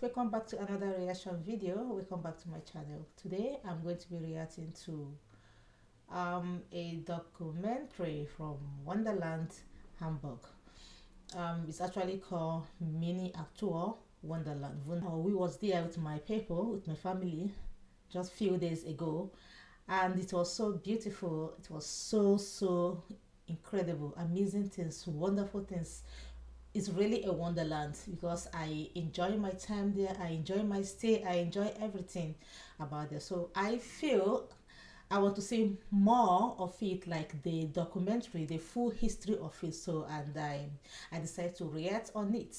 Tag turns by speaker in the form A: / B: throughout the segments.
A: welcome back to another reaction video. Welcome back to my channel. Today I'm going to be reacting to a documentary from Wonderland, Hamburg. It's actually called Miniatur Wonderland. We was there with my people, with my family, just few days ago, and it was so beautiful. It was so incredible, amazing things, wonderful things. It's really a wonderland because I enjoy my time there, I enjoy my stay, I enjoy everything about it. So I feel I want to see more of it, like the documentary, the full history of it. So and I decided to react on it.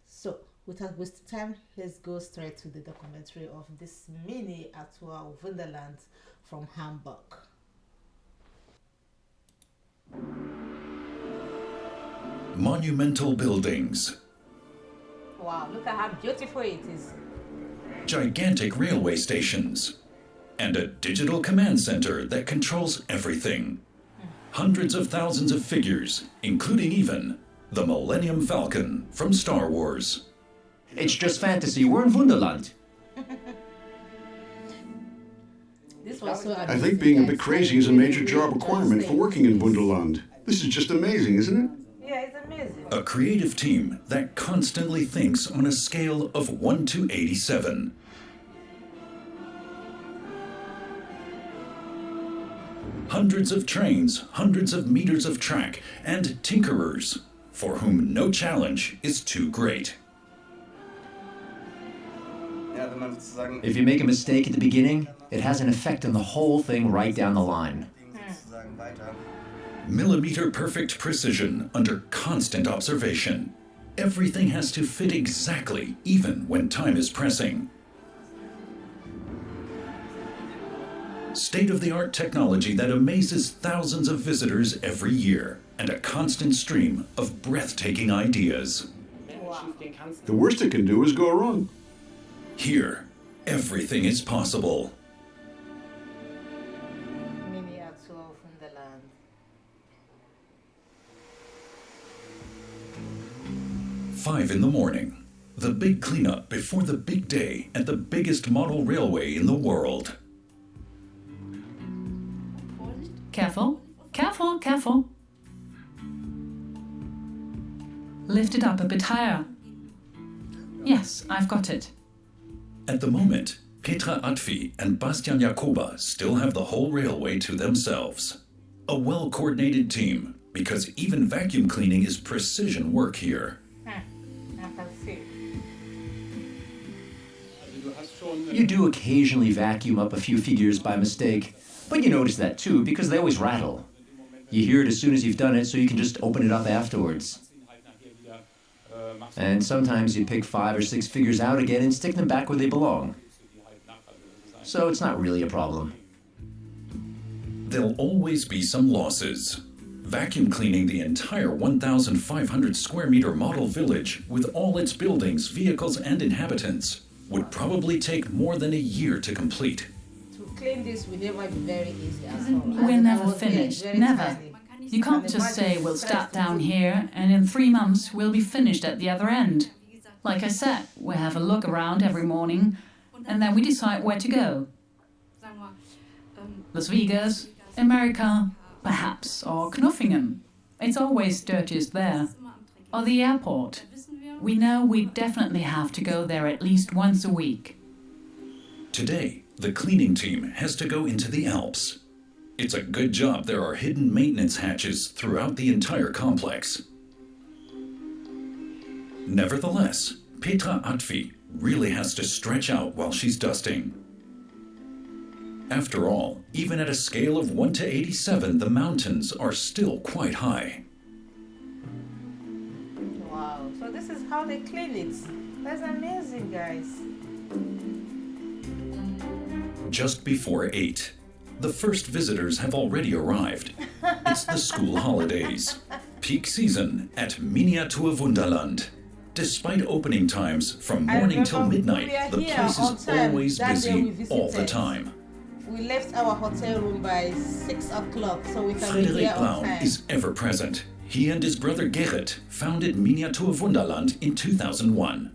A: So without wasting time, let's go straight to the documentary of this Miniatur Wonderland from Hamburg.
B: Monumental buildings.
A: Wow, look at how beautiful it is.
B: Gigantic railway stations. And a digital command center that controls everything. Hundreds of thousands of figures, including even the Millennium Falcon from Star Wars.
C: It's just fantasy. We're in Wonderland.
A: This was so
D: I think being a bit crazy is a major job requirement for working in Wonderland. This is just amazing, isn't it?
A: Yeah, it's amazing.
B: A creative team that constantly thinks on a scale of 1 to 87. Hundreds of trains, hundreds of meters of track, and tinkerers, for whom no challenge is too great.
C: If you make a mistake at the beginning, it has an effect on the whole thing right down the line.
B: Millimeter perfect precision under constant observation. Everything has to fit exactly, even when time is pressing. State-of-the-art technology that amazes thousands of visitors every year, and a constant stream of breathtaking ideas.
D: The worst it can do is go wrong.
B: Here, everything is possible.
A: Miniatur Wonderland.
B: 5 in the morning. The big cleanup before the big day at the biggest model railway in the world.
E: Careful, careful, careful. Lift it up a bit higher. Yes, I've got it.
B: At the moment, Petra Atvi and Bastian Jakoba still have the whole railway to themselves. A well-coordinated team, because even vacuum cleaning is precision work here.
A: I can see.
C: You do occasionally vacuum up a few figures by mistake, but you notice that too because they always rattle. You hear it as soon as you've done it, so you can just open it up afterwards. And sometimes you pick 5 or 6 figures out again and stick them back where they belong. So it's not really a problem.
B: There'll always be some losses. Vacuum cleaning the entire 1,500 square meter model village with all its buildings, vehicles, and inhabitants would probably take more than a year to complete.
A: To clean this will never be very easy at all.
E: We're never finished, never. You can't just say we'll start down here and in 3 months we'll be finished at the other end. Like I said, we have a look around every morning and then we decide where to go. Las Vegas, America, perhaps, or Knoffingen. It's always dirtiest there. Or the airport. We know we definitely have to go there at least once a week.
B: Today, the cleaning team has to go into the Alps. It's a good job there are hidden maintenance hatches throughout the entire complex. Nevertheless, Petra Atvi really has to stretch out while she's dusting. After all, even at a scale of 1 to 87, the mountains are still quite high.
A: Wow, so this is how they clean it. That's amazing, guys.
B: Just before 8. The first visitors have already arrived. It's the school holidays. Peak season at Miniatur Wonderland. Despite opening times from morning till midnight, the place is always busy all the time.
A: We left our hotel room by 6 o'clock, so we can be
B: Frederik
A: here on
B: Braun
A: time.
B: is ever present. He and his brother Gerrit founded Miniatur Wonderland in 2001.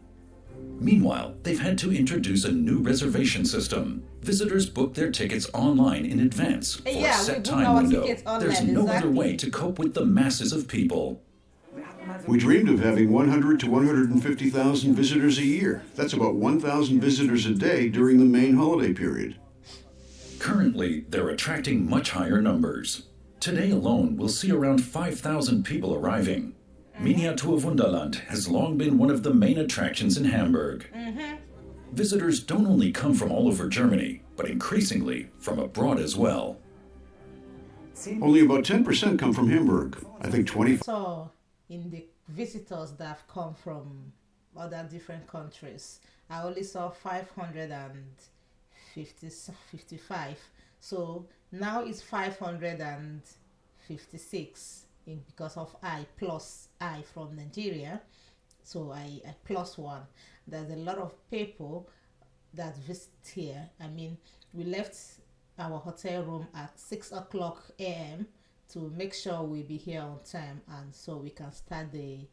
B: Meanwhile, they've had to introduce a new reservation system. Visitors book their tickets online in advance for a set time window. There's no other way to cope with the masses of people.
D: We dreamed of having 100 to 150,000 visitors a year. That's about 1,000 visitors a day during the main holiday period.
B: Currently, they're attracting much higher numbers. Today alone, we'll see around 5,000 people arriving. Miniatur Wunderland has long been one of the main attractions in Hamburg. Visitors don't only come from all over Germany, but increasingly from abroad as well.
D: Only about 10% come from Hamburg. I think 20.
A: So, in the visitors that have come from other different countries, I only saw 555. So now it's 556 because of I from Nigeria. So I plus one. There's a lot of people that visit here. I mean, we left our hotel room at 6 o'clock a.m. to make sure we'll be here on time, and so we can start the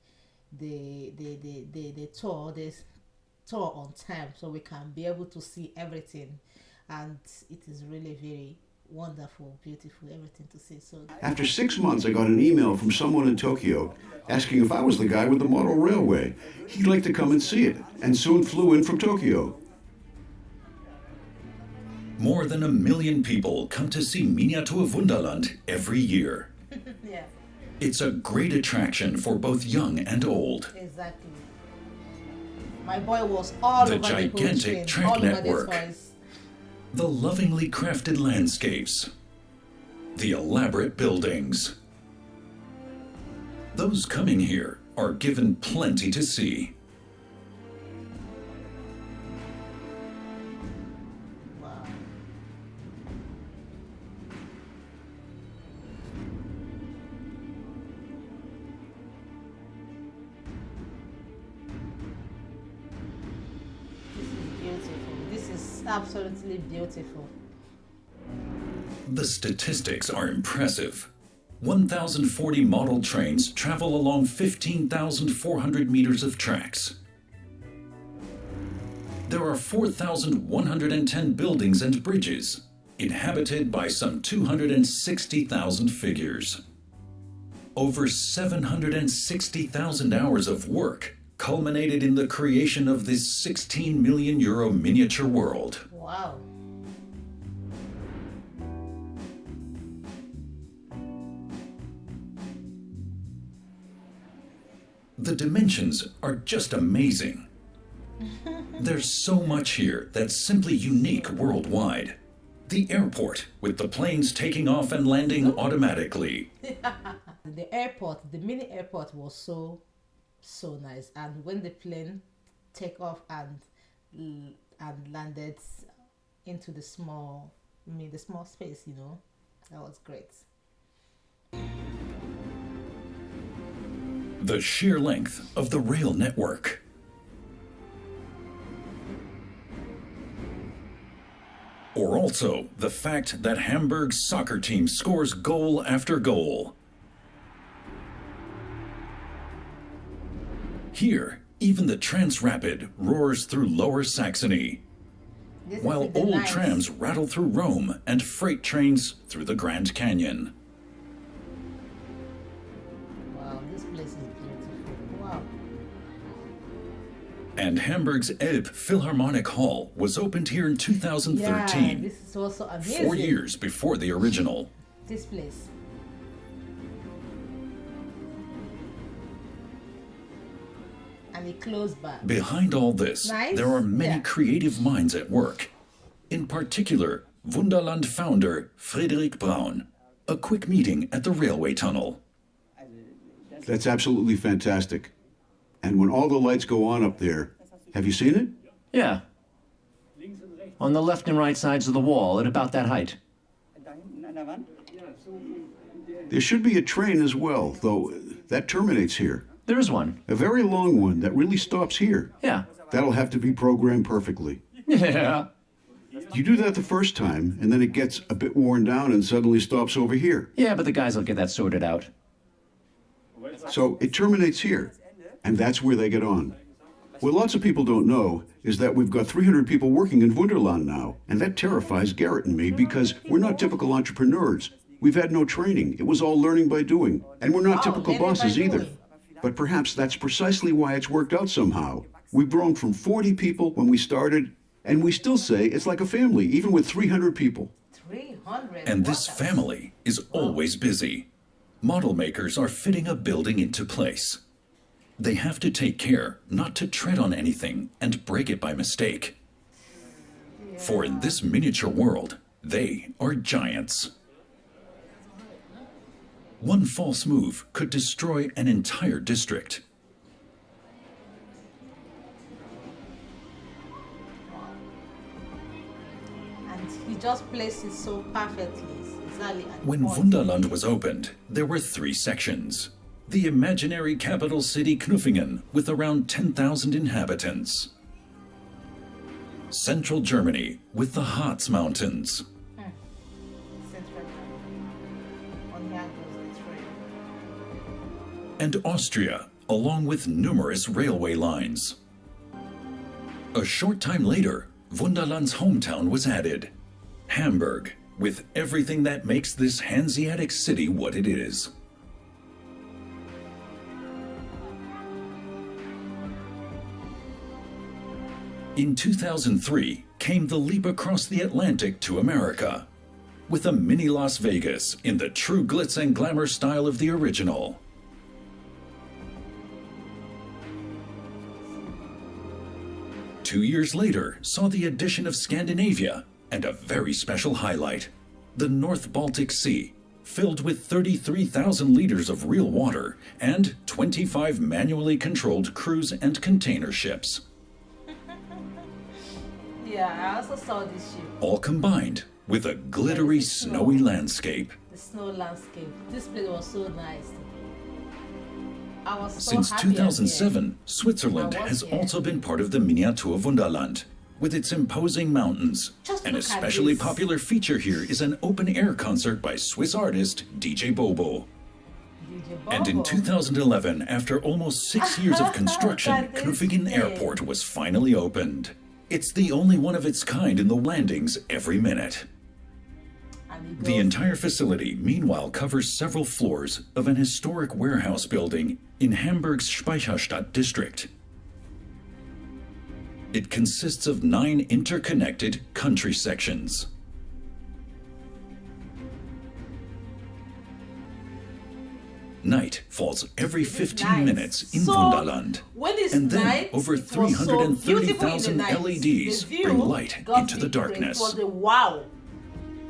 A: tour on time, so we can be able to see everything, and it is really very wonderful, beautiful, everything to see. So
D: after 6 months, I got an email from someone in Tokyo asking if I was the guy with the model railway. He'd like to come and see it, and soon flew in from Tokyo.
B: More than 1 million people come to see Miniatur Wunderland every year.
A: yeah,
B: It's a great attraction for both young and old.
A: exactly. My boy was all
B: The
A: over the whole
B: gigantic
A: train,
B: track
A: all over
B: network.
A: this voice.
B: The lovingly crafted landscapes. The elaborate buildings. Those coming here are given plenty to see.
A: Wow. This is beautiful. This is absolutely beautiful.
B: The statistics are impressive. 1,040 model trains travel along 15,400 meters of tracks. There are 4,110 buildings and bridges, inhabited by some 260,000 figures. Over 760,000 hours of work culminated in the creation of this 16 million euro miniature world.
A: Wow.
B: The dimensions are just amazing. There's so much here that's simply unique worldwide. The airport, with the planes taking off and landing automatically.
A: The airport, the mini airport was so nice, and when the plane take off and landed into the small space, you know, that was great.
B: The sheer length of the rail network. Or also the fact that Hamburg's soccer team scores goal after goal. Here, even the Transrapid roars through Lower Saxony,
A: This
B: while
A: is the
B: old
A: nice.
B: trams rattle through Rome and freight trains through the Grand Canyon.
A: Wow, this place is beautiful. Wow.
B: And Hamburg's Elb Philharmonic Hall was opened here in 2013,
A: Yeah, this is also amazing.
B: 4 years before the original.
A: This place. And it closed back.
B: Behind all this,
A: Nice.
B: there are many
A: Yeah.
B: creative minds at work. In particular, Wunderland founder Friedrich Braun. A quick meeting at the railway tunnel.
D: That's absolutely fantastic. And when all the lights go on up there, have you seen it?
C: Yeah. On the left and right sides of the wall at about that height.
D: There should be a train as well, though that terminates here.
C: There is one.
D: A very long one that really stops here.
C: Yeah.
D: That'll have to be programmed perfectly.
C: Yeah.
D: You do that the first time, and then it gets a bit worn down and suddenly stops over here.
C: Yeah, but the guys will get that sorted out.
D: So it terminates here, and that's where they get on. What lots of people don't know is that we've got 300 people working in Wunderland now, and that terrifies Garrett and me because we're not typical entrepreneurs. We've had no training. It was all learning by doing. And we're not typical
A: learning by
D: bosses either.
A: doing.
D: But perhaps that's precisely why it's worked out somehow. We've grown from 40 people when we started, and we still say it's like a family, even with 300 people.
A: 300.
B: And this
A: What?
B: family is always busy. Model makers are fitting a building into place. They have to take care not to tread on anything and break it by mistake. For in this miniature world, they are giants. One false move could destroy an entire district.
A: And he just placed it so perfectly. Exactly at the
B: When
A: point.
B: Wunderland was opened, there were 3 sections. The imaginary capital city Knuffingen, with around 10,000 inhabitants. Central Germany, with the Harz Mountains.
A: Central Germany. On here goes the train.
B: And Austria, along with numerous railway lines. A short time later, Wunderland's hometown was added. Hamburg, with everything that makes this Hanseatic city what it is. In 2003 came the leap across the Atlantic to America, with a mini Las Vegas in the true glitz and glamour style of the original. Two years later saw the addition of Scandinavia and a very special highlight, the North Baltic Sea, filled with 33,000 liters of real water and 25 manually controlled cruise and container ships.
A: Yeah, I also saw this ship.
B: All combined with a glittery, snowy landscape.
A: The snow landscape. This place was so nice. I was so
B: Since
A: happy
B: 2007, Switzerland
A: I was
B: has
A: here.
B: also been part of the Miniatur Wunderland, with its imposing mountains.
A: Just
B: An
A: look at
B: especially
A: this.
B: popular feature here is an open-air concert by Swiss artist DJ Bobo.
A: DJ
B: And in
A: Bobo.
B: 2011, after almost 6 years of construction,
A: Look at this
B: Knuffingen
A: place.
B: Airport was finally opened. It's the only one of its kind in the landings every minute.
A: And it
B: The
A: goes-
B: entire facility, meanwhile, covers several floors of an historic warehouse building in Hamburg's Speicherstadt district. It consists of 9 interconnected country sections. Night falls every 15
A: nice.
B: minutes in
A: So,
B: Wunderland.
A: when it's
B: And then
A: night,
B: over
A: it was so beautiful in the
B: 330,000
A: night.
B: LEDs
A: The view
B: bring light
A: got
B: into the
A: different.
B: darkness.
A: It was a wow.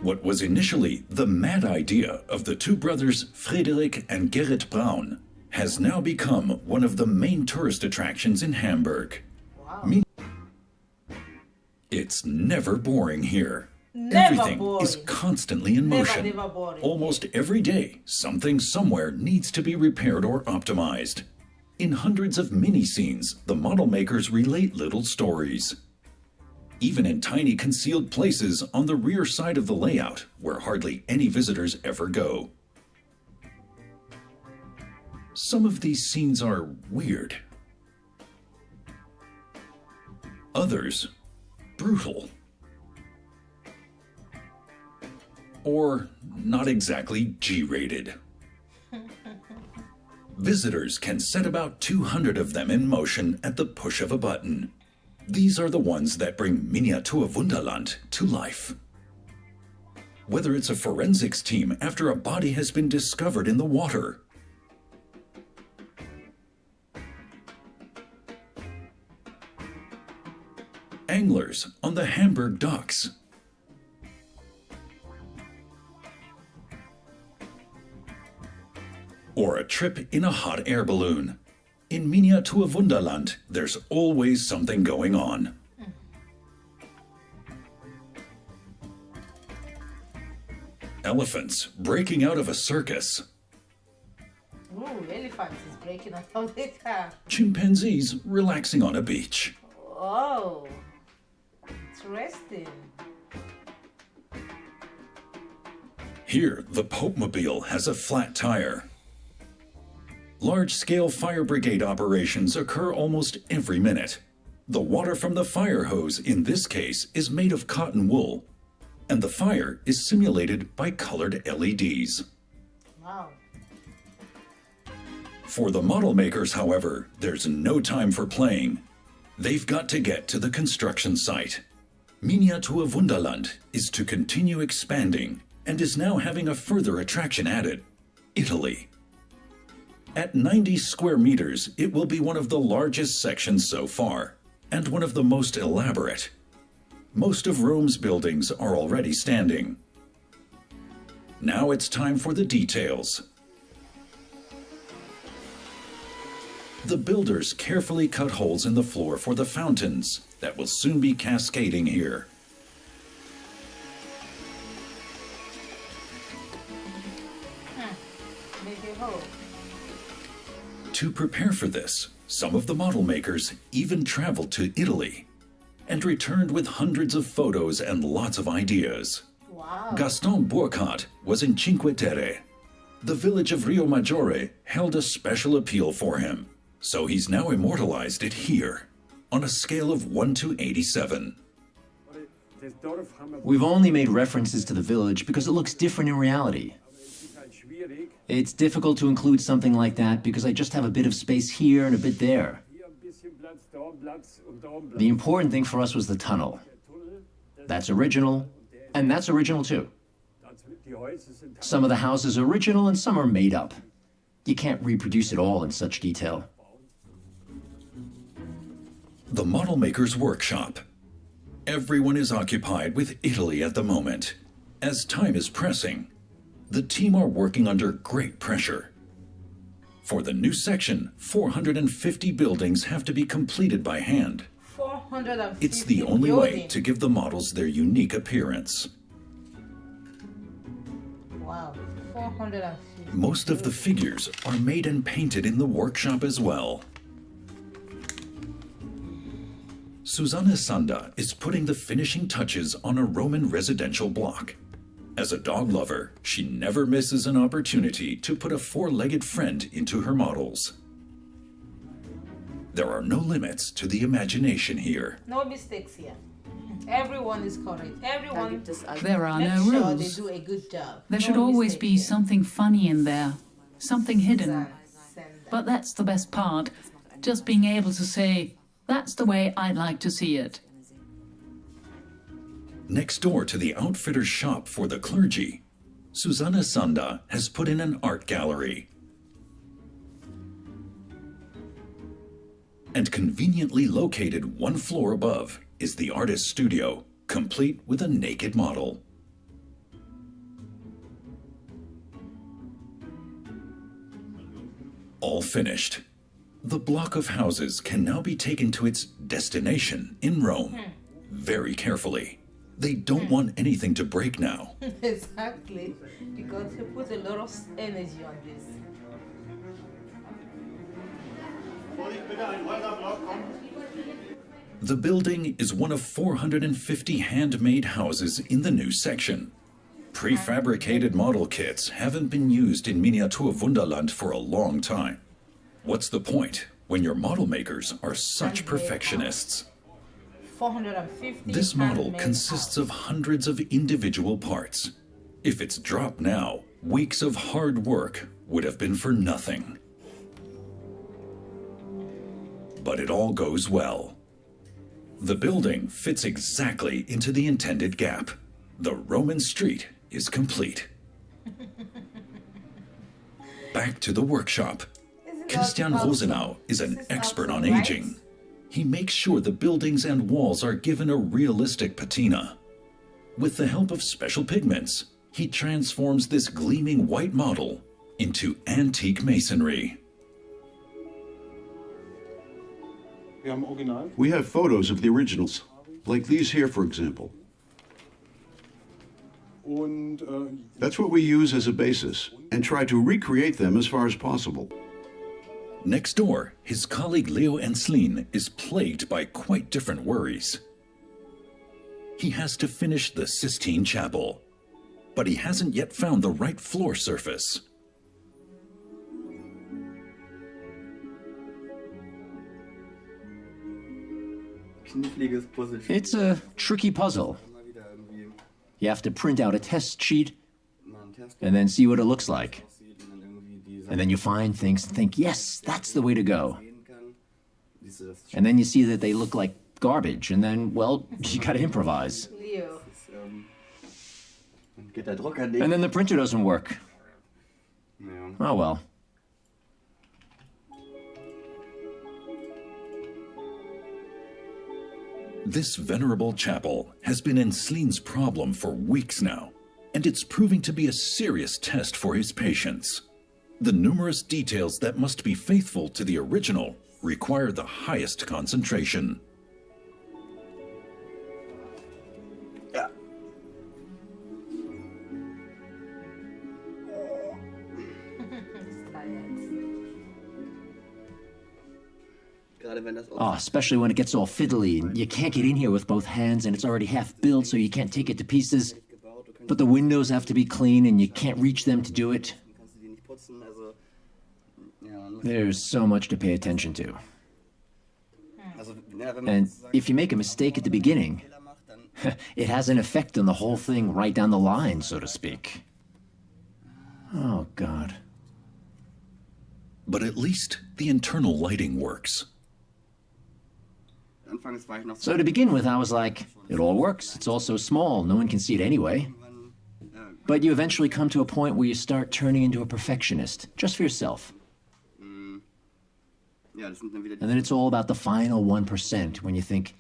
B: What was initially the mad idea of the two brothers Friedrich and Gerrit Braun has now become one of the main tourist attractions in Hamburg.
A: Wow.
B: It's never boring here.
A: Never
B: Everything
A: boring.
B: is constantly in
A: Never,
B: motion.
A: never boring.
B: Almost every day, something somewhere needs to be repaired or optimized. In hundreds of mini scenes, the model makers relate little stories. Even in tiny concealed places on the rear side of the layout, where hardly any visitors ever go. Some of these scenes are weird. Others, brutal. Or not exactly G-rated. Visitors can set about 200 of them in motion at the push of a button. These are the ones that bring Miniatur Wunderland to life. Whether it's a forensics team after a body has been discovered in the water, anglers on the Hamburg docks, or a trip in a hot air balloon. In Miniatur Wunderland, there's always something going on. Elephants breaking out of a circus.
A: Ooh, elephant is breaking out of the car.
B: Chimpanzees relaxing on a beach.
A: Oh, interesting.
B: Here, the Popemobile has a flat tire. Large-scale fire brigade operations occur almost every minute. The water from the fire hose in this case is made of cotton wool, and the fire is simulated by colored LEDs.
A: Wow.
B: For the model makers, however, there's no time for playing. They've got to get to the construction site. Miniatur Wunderland is to continue expanding and is now having a further attraction added: Italy. At 90 square meters, it will be one of the largest sections so far, and one of the most elaborate. Most of Rome's buildings are already standing. Now it's time for the details. The builders carefully cut holes in the floor for the fountains that will soon be cascading here.
A: Make a hole.
B: To prepare for this, some of the model makers even traveled to Italy and returned with hundreds of photos and lots of ideas.
A: Wow.
B: Gaston Burkhardt was in Cinque Terre. The village of Rio Maggiore held a special appeal for him, so he's now immortalized it here, on a scale of 1 to 87.
C: We've only made references to the village because it looks different in reality. It's difficult to include something like that because I just have a bit of space here and a bit there. The important thing for us was the tunnel. That's original, and that's original too. Some of the houses are original and some are made up. You can't reproduce it all in such detail.
B: The model maker's workshop. Everyone is occupied with Italy at the moment. As time is pressing, the team are working under great pressure. For the new section, 450 buildings have to be completed by hand.
A: 450
B: It's the only way
A: buildings.
B: to give the models their unique appearance.
A: Wow. 450.
B: Most of the figures are made and painted in the workshop as well. Susanne Sanda is putting the finishing touches on a Roman residential block. As a dog lover, she never misses an opportunity to put a four-legged friend into her models. There are no limits to the imagination here.
A: No mistakes here. Everyone is correct. Everyone
E: There are
A: make
E: no
A: sure
E: rules.
A: they do a good job.
E: There
A: No
E: should always
A: mistake
E: be
A: here.
E: something funny in there, something hidden.
A: Send
E: But that's the best part, just being able to say, that's the way I'd like to see it.
B: Next door to the outfitter's shop for the clergy, Susanne Sanda has put in an art gallery. And conveniently located one floor above is the artist's studio, complete with a naked model. All finished. The block of houses can now be taken to its destination in Rome. Very carefully. They don't want anything to break now.
A: Exactly, because he put a lot of energy on this.
B: The building is one of 450 handmade houses in the new section. Prefabricated model kits haven't been used in Miniatur Wunderland for a long time. What's the point when your model makers are such perfectionists?
A: 450.
B: This model
A: handmade
B: consists
A: house.
B: of hundreds of individual parts. If it's dropped now, weeks of hard work would have been for nothing. But it all goes well. The building fits exactly into the intended gap. The Roman street is complete. Back to the workshop.
A: Isn't that
B: Christian
A: awesome?
B: Rosenau is an
A: This
B: expert on
A: awesome, right?
B: aging. He makes sure the buildings and walls are given a realistic patina. With the help of special pigments, he transforms this gleaming white model into antique masonry.
D: We have photos of the originals, like these here, for example. That's what we use as a basis, and try to recreate them as far as possible.
B: Next door, his colleague Leo Enslin is plagued by quite different worries. He has to finish the Sistine Chapel, but he hasn't yet found the right floor surface.
F: kniffliges Puzzle.
C: It's a tricky puzzle.
F: Mal wieder irgendwie
C: You have to print out a test sheet
F: mal einen Test
C: and then see what it looks like.
F: aussieht und dann irgendwie die
C: And then you find things and think, yes, that's the way to go.
F: sehen kann. Siehst du, das ist
C: And then you see that they look like garbage, and then, well, you gotta improvise.
A: Leo.
F: dann geht der Drucker nicht.
C: And then the printer doesn't work.
F: Ja.
C: Oh well.
B: This venerable chapel has been Enslin's problem for weeks now, and it's proving to be a serious test for his patience. The numerous details that must be faithful to the original require the highest concentration.
F: Ja. Gerade wenn das auch
C: Oh, especially when it gets all fiddly and you can't get in here with both hands and it's already half built so you can't take it to pieces.
F: gebaut, du kannst,
C: But the windows have to be clean and you can't reach them to do it.
F: kannst du die nicht putzen, also ja,
C: There's so much to pay attention to.
F: also ja, wenn man
C: And
F: sozusagen
C: if you make a mistake at the beginning,
F: Fehler macht, dann
C: it has an effect on the whole thing right down the line, so to speak. Oh, God.
B: But at least the internal lighting works.
F: anfangs war ich noch
C: So to begin with, I was like, it all works. It's all so small, no one can see it anyway. But you eventually come to a point where you start turning into a perfectionist, just for yourself.
F: ja, das sind dann wieder
C: And then it's all about the final 1% when you think,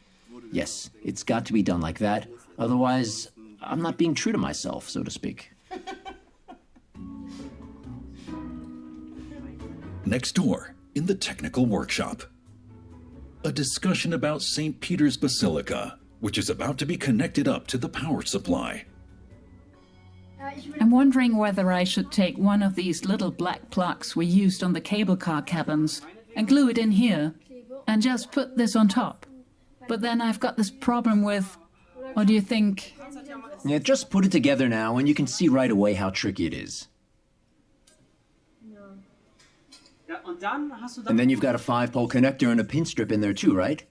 C: yes, it's got to be done like that. Otherwise, I'm not being true to myself, so to speak.
B: Next door, in the technical workshop, a discussion about St. Peter's Basilica, which is about to be connected up to the power supply.
E: I'm wondering whether I should take one of these little black plugs we used on the cable car cabins and glue it in here and just put this on top. But then I've got this problem with, what do you think?
C: Yeah, just put it together now and you can see right away how tricky it is. And then you've got a 5-pole connector and a pin strip in there too, right?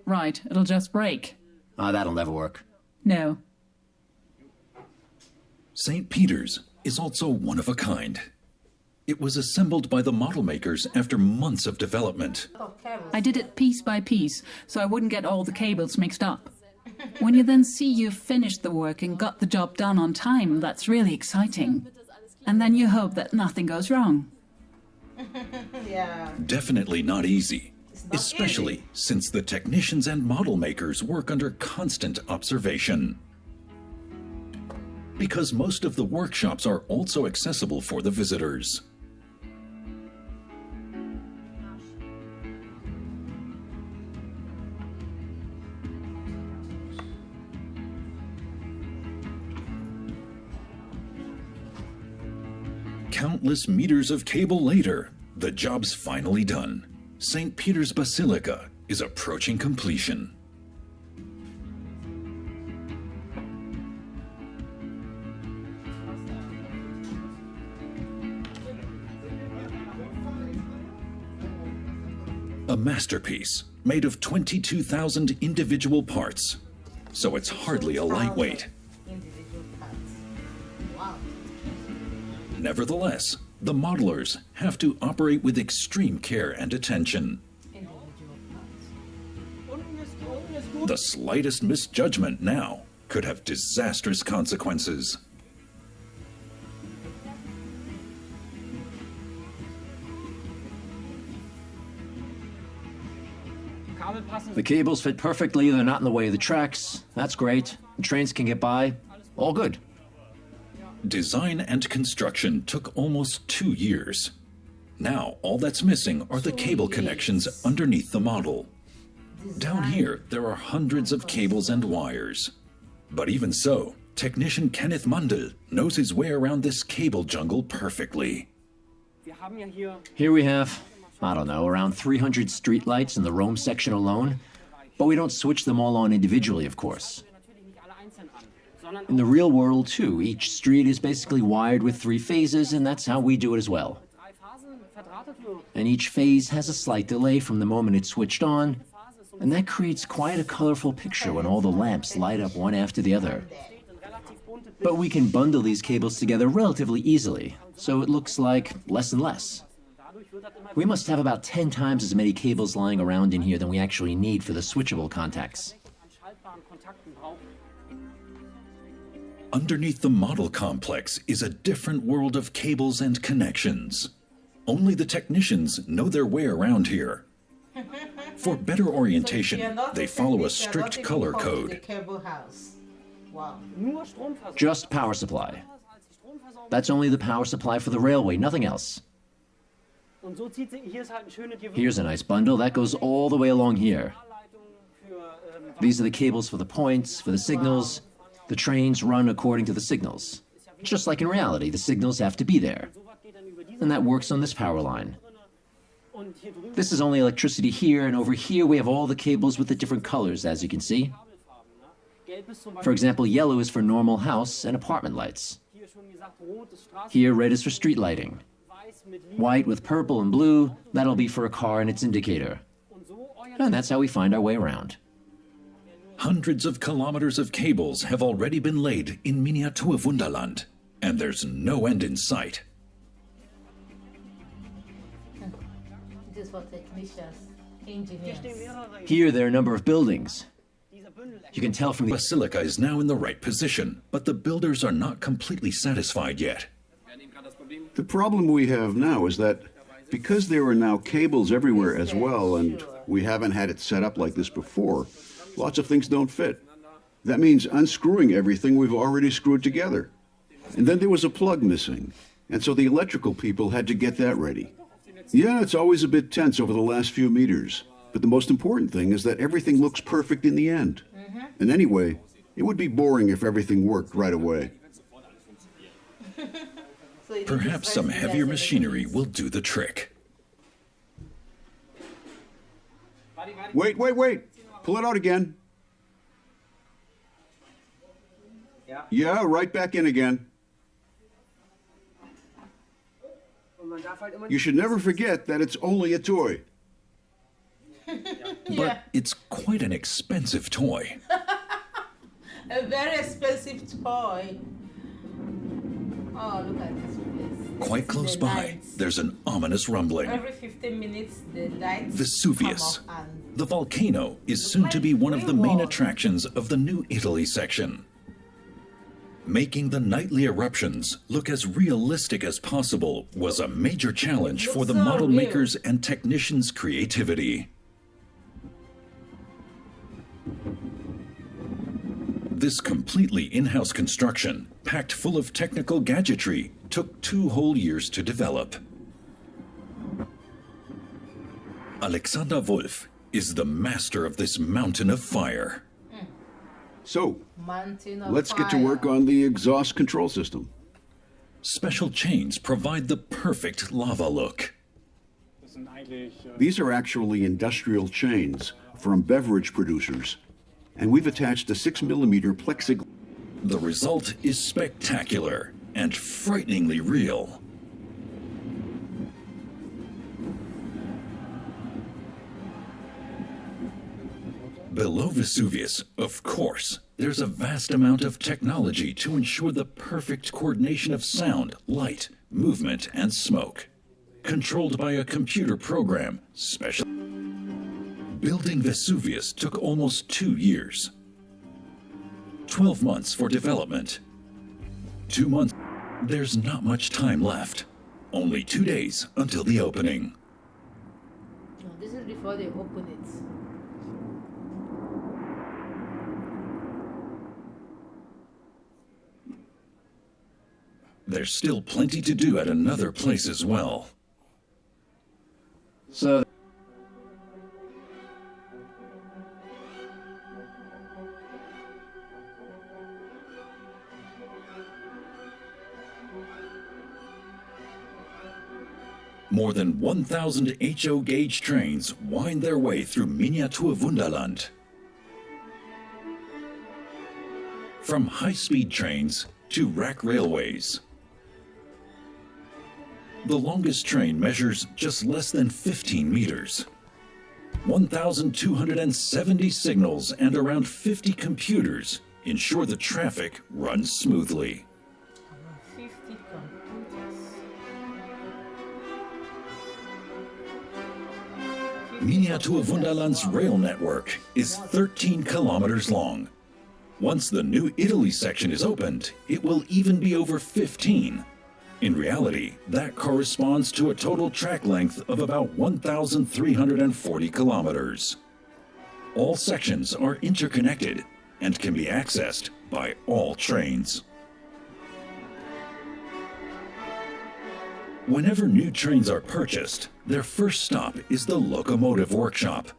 E: Right, it'll just break.
C: Ah, that'll never work.
E: No.
B: St. Peter's is also one of a kind. It was assembled by the model makers after months of development.
E: I did it piece by piece, so I wouldn't get all the cables mixed up. When you then see you've finished the work and got the job done on time, that's really exciting. And then you hope that nothing goes wrong.
A: Yeah.
B: Definitely not easy,
A: not
B: especially
A: easy.
B: since the technicians and model makers work under constant observation. Because most of the workshops are also accessible for the visitors. Countless meters of cable later, the job's finally done. St. Peter's Basilica is approaching completion. A masterpiece made of 22,000 individual parts, so it's hardly a lightweight.
A: Individual parts. Wow.
B: Nevertheless, the modelers have to operate with extreme care and attention.
A: Individual parts.
B: The slightest misjudgment now could have disastrous consequences.
C: The cables fit perfectly, they're not in the way of the tracks. That's great. The trains can get by. All good.
B: Design and construction took almost 2 years. Now, all that's missing are the cable connections underneath the model. Down here, there are hundreds of cables and wires. But even so, technician Kenneth Mundel knows his way around this cable jungle perfectly.
C: Here we have, I don't know, around 300 streetlights in the Rome section alone. But we don't switch them all on individually, of course. In the real world, too, each street is basically wired with 3 phases, and that's how we do it as well. And each phase has a slight delay from the moment it's switched on And that creates quite a colorful picture when all the lamps light up one after the other. But we can bundle these cables together relatively easily, so it looks like less and less. We must have about 10 times as many cables lying around in here than we actually need for the switchable contacts.
B: Underneath the model complex is a different world of cables and connections. Only the technicians know their way around here. For better orientation, they follow a strict color code.
A: Wow.
C: Just power supply. That's only the power supply for the railway, nothing else. Here's a nice bundle that goes all the way along here. These are the cables for the points, for the signals. The trains run according to the signals. Just like in reality, the signals have to be there. And that works on this power line. This is only electricity here, and over here we have all the cables with the different colors, as you can see. For example, yellow is for normal house and apartment lights. Here, red is for street lighting. White with purple and blue, that'll be for a car and its indicator. And that's how we find our way around.
B: Hundreds of kilometers of cables have already been laid in Miniaturwunderland, and there's no end in sight.
A: This is for technicians, engineers.
C: Here, there are a number of buildings. You can tell from the
B: Basilica is now in the right position, but the builders are not completely satisfied yet.
D: The problem we have now is that because there are now cables everywhere as well, and we haven't had it set up like this before, lots of things don't fit. That means unscrewing everything we've already screwed together. And then there was a plug missing, and so the electrical people had to get that ready. Yeah, it's always a bit tense over the last few meters, but the most important thing is that everything looks perfect in the end. And anyway, it would be boring if everything worked right away.
B: Perhaps some heavier machinery will do the trick.
D: Wait. Pull it out again. Yeah, right back in again. You should never forget that it's only a toy.
B: But it's quite an expensive toy.
A: A very expensive toy. Oh, look at this place.
B: Quite close by,
A: lights.
B: there's an ominous rumbling.
A: Every 15 minutes, the lights
B: Vesuvius.
A: come up and
B: The volcano is soon to be one of the main attractions of the New Italy section. Making the nightly eruptions look as realistic as possible was a major challenge for the model makers and technicians' creativity. This completely in-house construction, packed full of technical gadgetry, took 2 whole years to develop. Alexander Wolf is the master of this mountain of fire.
D: So,
A: mountain of
D: let's get to
A: fire.
D: work on the exhaust control system.
B: Special chains provide the perfect lava look.
D: These are actually industrial chains from beverage producers, and we've attached a 6mm plexiglass.
B: The result is spectacular and frighteningly real. Below Vesuvius, of course, there's a vast amount of technology to ensure the perfect coordination of sound, light, movement, and smoke. Controlled by a computer program, special. Building Vesuvius took almost 2 years. 12 months for development. 2 months. There's not much time left. Only 2 days until the opening.
A: No, this is before they open it.
B: There's still plenty to do at another place as well.
C: So
B: More than 1,000 HO gauge trains wind their way through Miniaturwunderland. From high-speed trains to rack railways. The longest train measures just less than 15 meters. 1,270 signals and around 50 computers ensure the traffic runs smoothly.
A: 50 computers.
B: Miniatur Wunderland's rail network is 13 kilometers long. Once the New Italy section is opened, it will even be over 15. In reality, that corresponds to a total track length of about 1,340 kilometers. All sections are interconnected and can be accessed by all trains. Whenever new trains are purchased, their first stop is the locomotive workshop.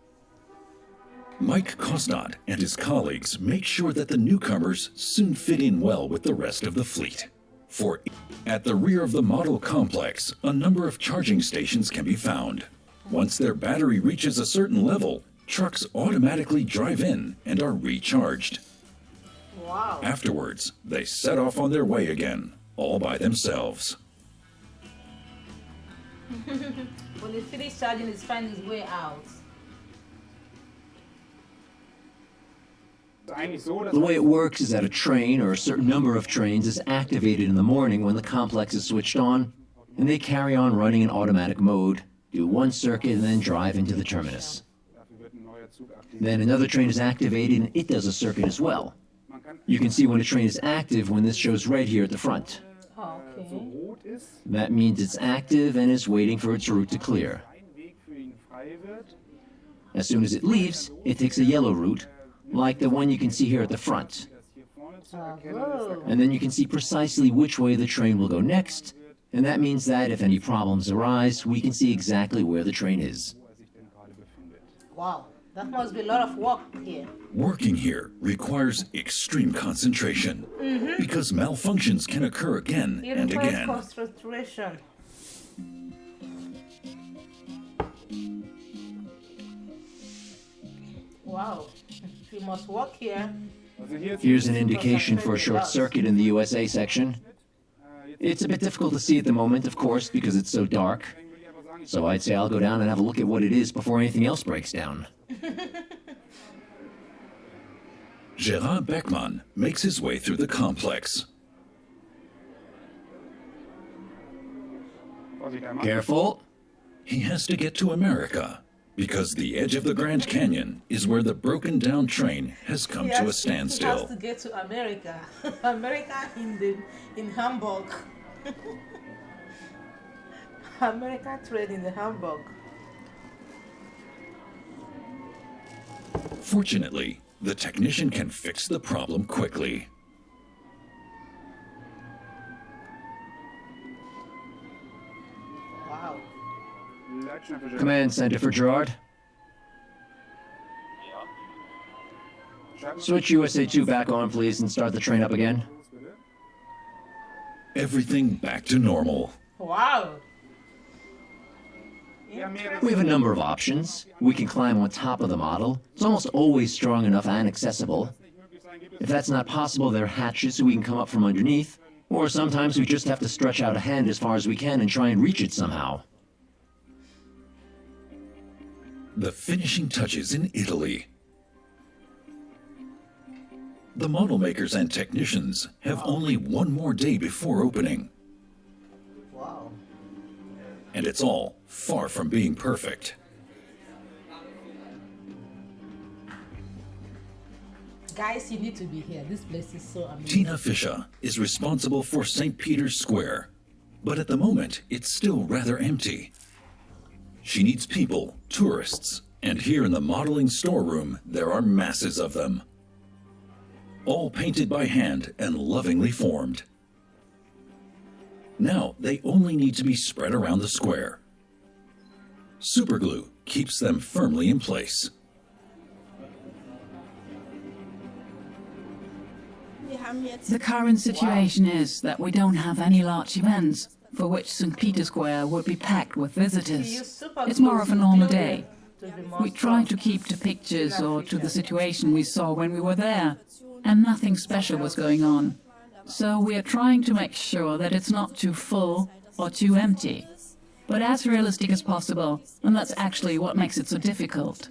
B: Mike Kostat and his colleagues make sure that the newcomers soon fit in well with the rest of the fleet. For at the rear of the model complex, a number of charging stations can be found. Once their battery reaches a certain level, trucks automatically drive in and are recharged.
A: Wow.
B: Afterwards, they set off on their way again, all by themselves.
A: When he finishes charging, he's finding his way out.
C: The way it works is that a train or a certain number of trains is activated in the morning when the complex is switched on, and they carry on running in automatic mode, do one circuit, and then drive into the terminus. Then another train is activated and it does a circuit as well. You can see when a train is active when this shows red here at the front.
A: Oh, okay.
C: That means it's active and is waiting for its route to clear. As soon as it leaves, it takes a yellow route, like the one you can see here at the front.
A: Oh.
C: And then you can see precisely which way the train will go next, and that means that if any problems arise, we can see exactly where the train is.
A: Wow. That must be a lot of work here.
B: Working here requires extreme concentration because malfunctions can occur again
A: It
B: and
A: requires
B: again.
A: concentration. Wow. We must work here.
C: Here's an indication for a short circuit in the USA section. It's a bit difficult to see at the moment, of course, because it's so dark. So I'd say I'll go down and have a look at what it is before anything else breaks down.
B: Gerard Beckmann makes his way through the complex.
C: Careful.
B: He has to get to America because the edge of the Grand Canyon is where the broken down train has come to a
A: He has
B: standstill.
A: to get to America. America in Hamburg. America train in the Hamburg.
B: Fortunately, the technician can fix the problem quickly.
A: Wow.
C: Command Center for Gerard. Switch USA 2 back on, please, and start the train up again.
B: Everything back to normal.
A: Wow.
C: We have a number of options. We can climb on top of the model. It's almost always strong enough and accessible. If that's not possible, there are hatches so we can come up from underneath. Or sometimes we just have to stretch out a hand as far as we can and try and reach it somehow.
B: The finishing touches in Italy. The model makers and technicians have only one more day before opening.
A: Wow.
B: And it's all far from being perfect.
A: Guys, you need to be here. This place is so amazing.
B: Tina Fischer is responsible for St. Peter's Square, but at the moment it's still rather empty. She needs people, tourists, and here in the modeling storeroom there are masses of them. All painted by hand and lovingly formed. Now they only need to be spread around the square. Superglue keeps them firmly in place.
E: The current situation is that we don't have any large events for which St. Peter's Square would be packed with visitors. It's more of a normal day. We try to keep to pictures or to the situation we saw when we were there, and nothing special was going on. So we are trying to make sure that it's not too full or too empty. but as realistic as possible, and that's actually what makes it so difficult.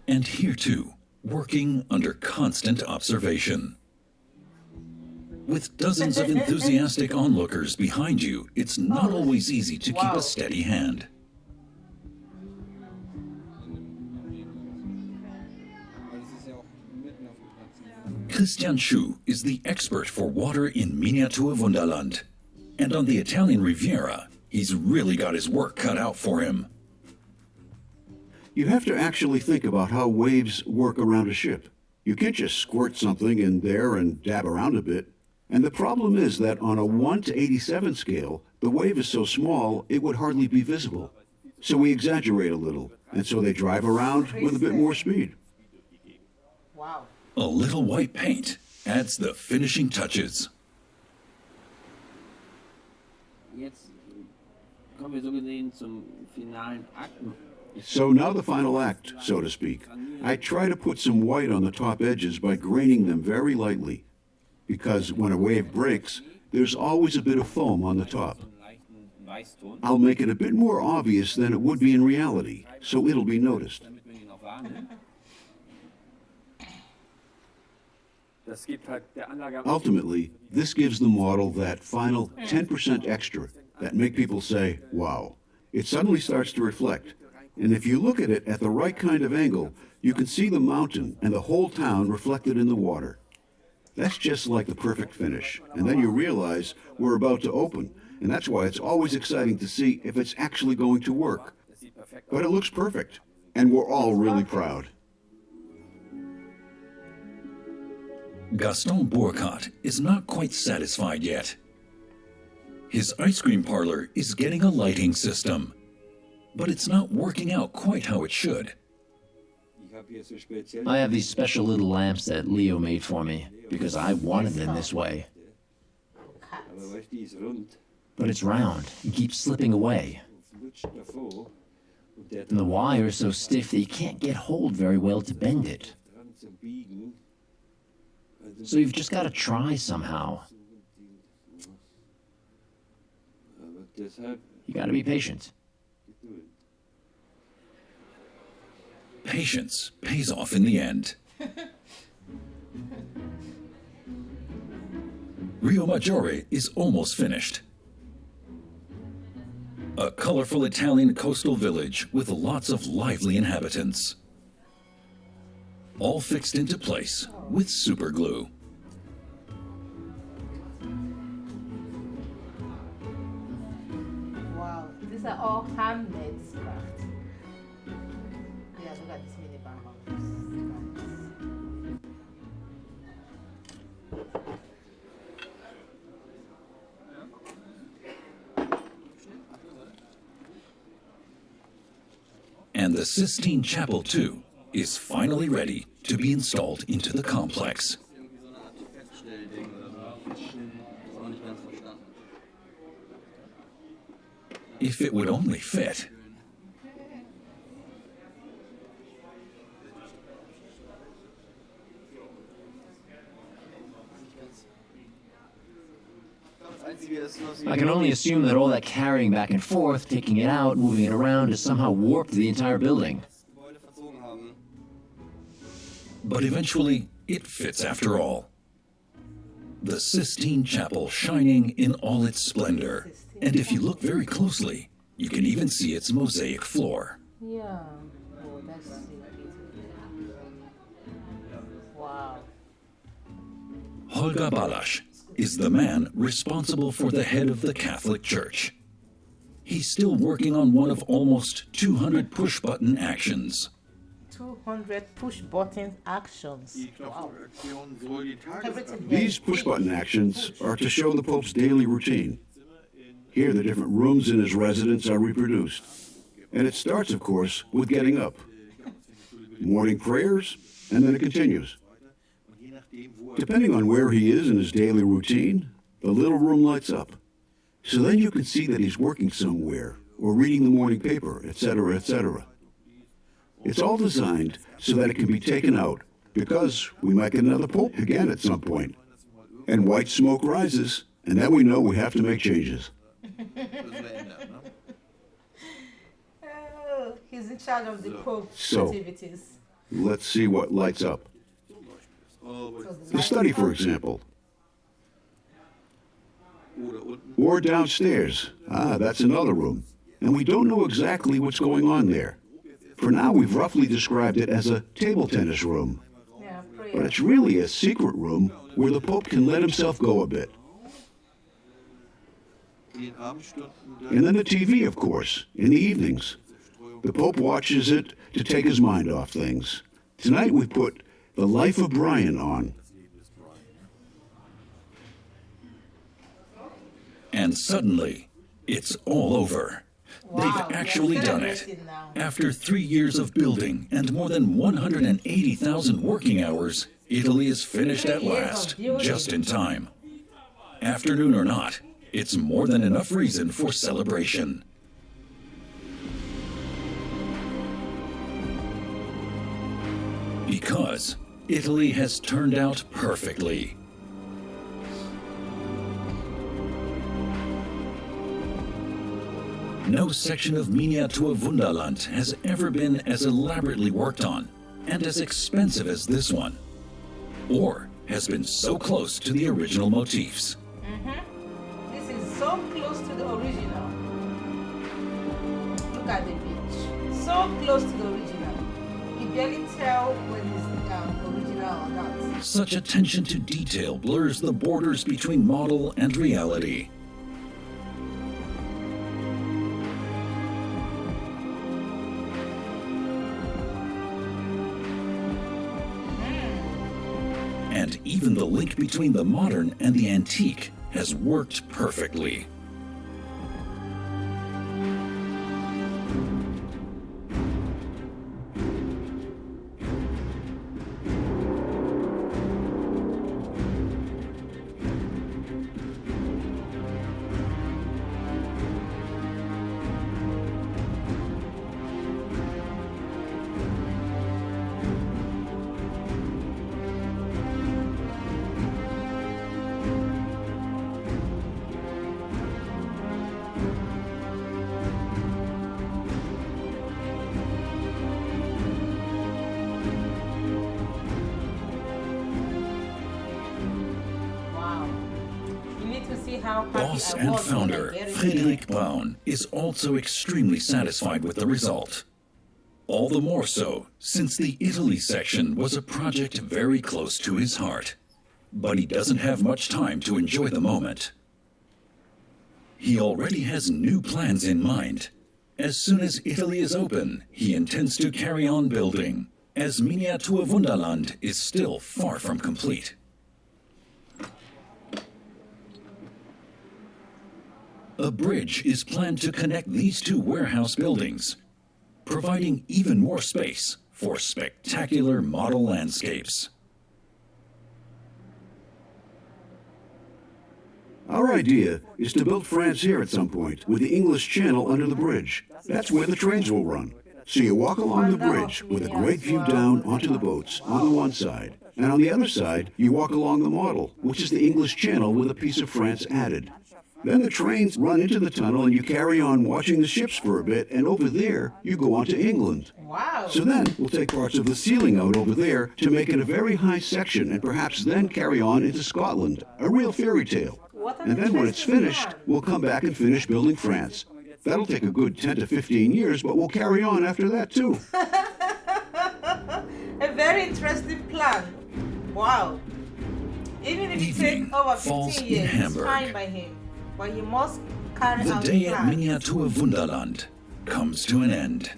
B: And here too, working under constant observation. With dozens of enthusiastic onlookers behind you, it's not always easy to keep a steady hand. Christian Schuh is the expert for water in Miniaturwunderland. And on the Italian Riviera, he's really got his work cut out for him.
D: You have to actually think about how waves work around a ship. You can't just squirt something in there and dab around a bit. And the problem is that on a 1 to 87 scale, the wave is so small it would hardly be visible. So we exaggerate a little, and so they drive around with a bit more speed.
A: Wow.
B: A little white paint adds the finishing touches.
G: Jetzt kommen wir so gesehen zum finalen Akt.
D: So now the final act, so to speak. I try to put some white on the top edges by graining them very lightly. Because when a wave breaks, there's always a bit of foam on the top. I'll make it a bit more obvious than it would be in reality, so it'll be noticed. Ultimately, this gives the model that final 10% extra that make people say, wow. It suddenly starts to reflect. And if you look at it at the right kind of angle, you can see the mountain and the whole town reflected in the water. That's just like the perfect finish. And then you realize we're about to open. And that's why it's always exciting to see if it's actually going to work. But it looks perfect. And we're all really proud.
B: Gaston Burkhardt is not quite satisfied yet. His ice cream parlor is getting a lighting system, but it's not working out quite how it should.
C: I have these special little lamps that Leo made for me because I wanted them this way. But it's round and keeps slipping away. And the wire is so stiff that you can't get hold very well to bend it. So you've just got to try somehow. You got to be patient.
B: Patience pays off in the end. Rio Maggiore is almost finished. A colorful Italian coastal village with lots of lively inhabitants. All fixed into place with super glue.
A: Wow, these are all handmade crafts. Yeah, look at this mini bamboo.
B: And the Sistine Chapel, too, is finally ready to be installed into the complex. If it would only fit.
C: I can only assume that all that carrying back and forth, taking it out, moving it around, has somehow warped the entire building.
B: But eventually, it fits after all. The Sistine Chapel shining in all its splendor. And if you look very closely, you can even see its mosaic floor.
A: Yeah. Oh, that's so beautiful. Wow.
B: Holger Balasch is the man responsible for the head of the Catholic Church. He's still working on one of almost 200 push-button actions.
A: 200 push-button actions. Wow. Everything here.
D: These push-button actions are to show the Pope's daily routine. Here, the different rooms in his residence are reproduced. And it starts, of course, with getting up. Morning prayers, and then it continues. Depending on where he is in his daily routine, the little room lights up. So then you can see that he's working somewhere, or reading the morning paper, etc., etc. It's all designed so that it can be taken out, because we might get another Pope again at some point. And white smoke rises, and then we know we have to make changes.
A: Oh, he's in charge of the Pope
D: So-
A: activities.
D: Let's see what lights up.
A: So
D: The study, for example. Or downstairs. Ah, that's another room. And we don't know exactly what's going on there. For now, we've roughly described it as a table tennis room.
A: Yeah,
D: But
A: prayer.
D: it's really a secret room where the Pope can let himself go a bit. And then the TV, of course, in the evenings. The Pope watches it to take his mind off things. Tonight we put The Life of Brian on.
B: And suddenly, it's all over.
A: Wow,
B: They've actually
A: they're
B: done it.
A: celebrating now.
B: After 3 years of building and more than 180,000 working hours, Italy is finished at
A: 3 years of
B: last,
A: building.
B: just in time. Afternoon or not, it's more than enough reason for celebration. Because Italy has turned out perfectly. No section of Miniatur Wunderland has ever been as elaborately worked on and as expensive as this one, or has been so close to the original motifs.
A: This is so close to the original. Look at the beach. So close to the original. You barely tell when it's original or not.
B: Such attention to detail blurs the borders between model and reality. And even the link between the modern and the antique has worked perfectly.
A: Wow. You need to see how happy
B: Boss
A: I
B: and
A: was when I
B: founder
A: buried
B: Frédéric
A: it.
B: Braun is also extremely satisfied with the result. All the more so since the Italy section was a project very close to his heart. But he doesn't have much time to enjoy the moment. He already has new plans in mind. As soon as Italy is open, he intends to carry on building, as Miniatur Wunderland is still far from complete. A bridge is planned to connect these two warehouse buildings, providing even more space for spectacular model landscapes.
D: Our idea is to build France here at some point, with the English Channel under the bridge. That's where the trains will run. So you walk along the bridge with a great view down onto the boats on the one side. And on the other side, you walk along the model, which is the English Channel with a piece of France added. Then the trains run into the tunnel and you carry on watching the ships for a bit, and over there, you go on to England.
A: Wow.
D: So then, we'll take parts of the ceiling out over there to make it a very high section, and perhaps then carry on into Scotland. A real fairy tale.
A: What an
D: And then when it's
A: interesting
D: finished,
A: plan.
D: we'll come back and finish building France. That'll take a good 10 to 15 years, but we'll carry on after that too.
A: A very interesting plan. Wow. Even if it
B: Evening
A: takes over
B: falls
A: 15
B: in
A: years, it's
B: Hamburg.
A: fine by him. But you must carry
B: The
A: out
B: day
A: the
B: at
A: plan.
B: Miniatur Wunderland comes to an end.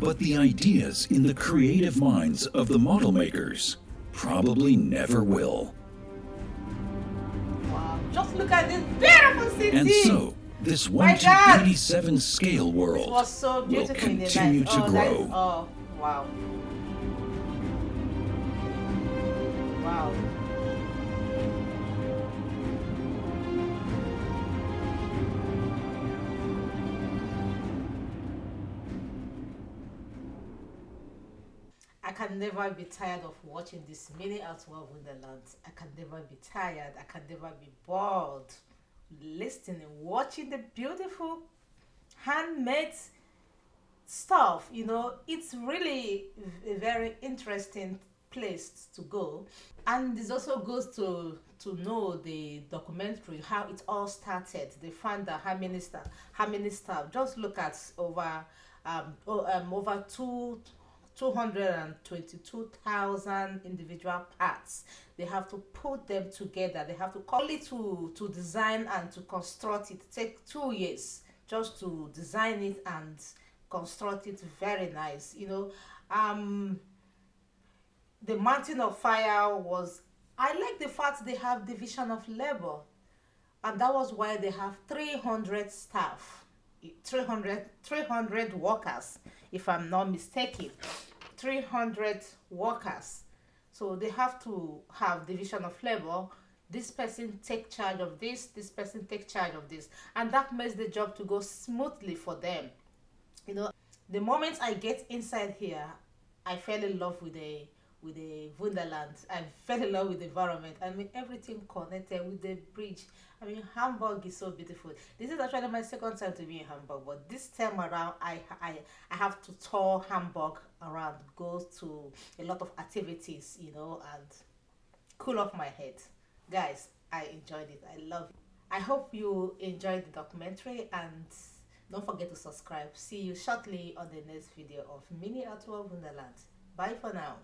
B: But the ideas in the creative minds of the model makers probably never will.
A: Wow. Just look at this beautiful city.
B: And so, this
A: My
B: 1
A: God!
B: to 87 scale
A: It
B: world
A: was so
B: will
A: beautiful in the
B: continue
A: night.
B: to
A: Oh,
B: grow.
A: oh, wow. Wow. I can never be tired of watching this mini Artua Wonderland. I can never be tired. I can never be bored. Listening, watching the beautiful handmade stuff. You know, it's really a very interesting place to go, and this also goes to know the documentary, how it all started, the founder, how many staff. Just look at over 222,000 individual parts. They have to put them together. They have to call it to design and to construct it. Take 2 years just to design it and construct it. Very nice, you know. The Mountain of Fire was, I like the fact they have division of labor, and that was why they have 300 staff, 300 workers, if I'm not mistaken. 300 workers. So they have to have division of labor. This person take charge of this person take charge of this, and that makes the job to go smoothly for them. You know, the moment I get inside here, I fell in love with the Wonderland. I fell in love with the environment. I mean, everything connected with the bridge. I mean, Hamburg is so beautiful. This is actually my second time to be in Hamburg, but this time around, I have to tour Hamburg around, go to a lot of activities, you know, and cool off my head. Guys, I enjoyed it. I love it. I hope you enjoyed the documentary, and don't forget to subscribe. See you shortly on the next video of Mini Artua Wonderland. Bye for now.